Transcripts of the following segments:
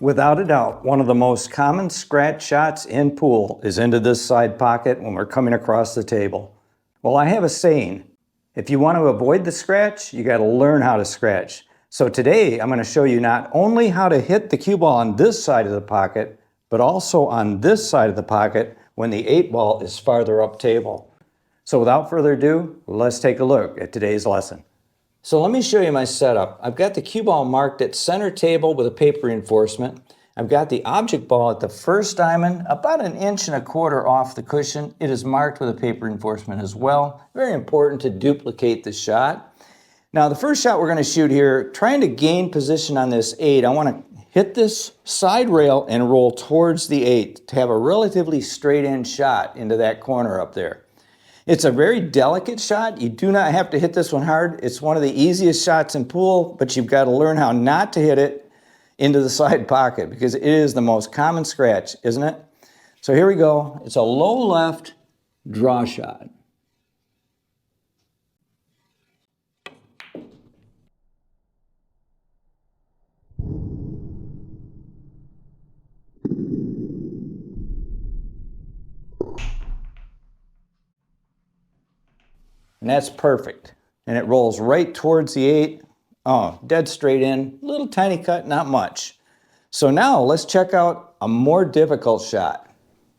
Without a doubt, one of the most common scratch shots in pool is into this side pocket when we're coming across the table. Well, I have a saying, if you want to avoid the scratch, you got to learn how to scratch. So today I'm going to show you not only how to hit the cue ball on this side of the pocket, but also on this side of the pocket when the 8 ball is farther up table. So without further ado, let's take a look at today's lesson. So let me show you my setup. I've got the cue ball marked at center table with a paper reinforcement. I've got the object ball at the first diamond, about 1.25 inches off the cushion. It is marked with a paper reinforcement as well. Very important to duplicate the shot. Now the first shot we're going to shoot here, trying to gain position on this 8, I want to hit this side rail and roll towards the 8 to have a relatively straight end shot into that corner up there. It's a very delicate shot. You do not have to hit this one hard. It's one of the easiest shots in pool, but you've got to learn how not to hit it into the side pocket because it is the most common scratch, isn't it? So here we go. It's a low left draw shot. And that's perfect. And it rolls right towards the 8. Oh, dead straight in. Little tiny cut, not much. So now let's check out a more difficult shot.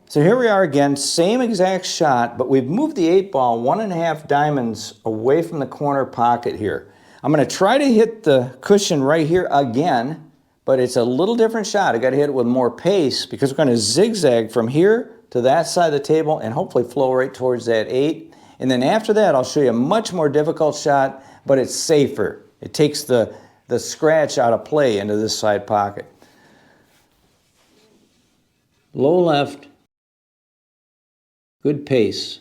So here we are again, same exact shot, but we've moved the 8 ball 1.5 diamonds away from the corner pocket here. I'm going to try to hit the cushion right here again, but it's a little different shot. I got to hit it with more pace because we're going to zigzag from here to that side of the table and hopefully flow right towards that 8. And then after that, I'll show you a much more difficult shot, but it's safer. It takes the scratch out of play into this side pocket. Low left, good pace.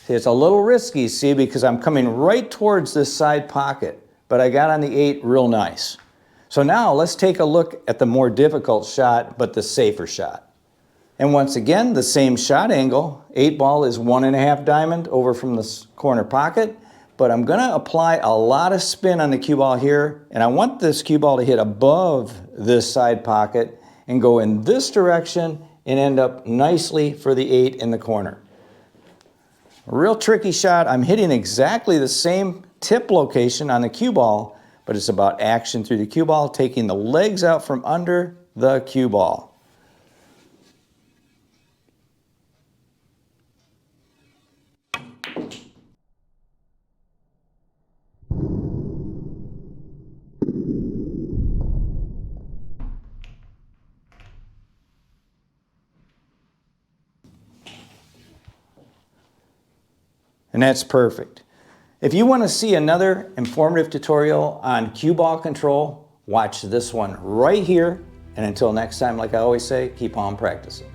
It's a little risky, see, because I'm coming right towards this side pocket, but I got on the 8 real nice. So now let's take a look at the more difficult shot, but the safer shot. And once again, the same shot angle. 8 ball is 1.5 diamond over from the corner pocket, but I'm going to apply a lot of spin on the cue ball here, and I want this cue ball to hit above this side pocket and go in this direction and end up nicely for the 8 in the corner. A real tricky shot. I'm hitting exactly the same tip location on the cue ball, but it's about action through the cue ball, taking the legs out from under the cue ball. And that's perfect. If you want to see another informative tutorial on cue ball control, watch this one right here. And until next time, like I always say, keep on practicing.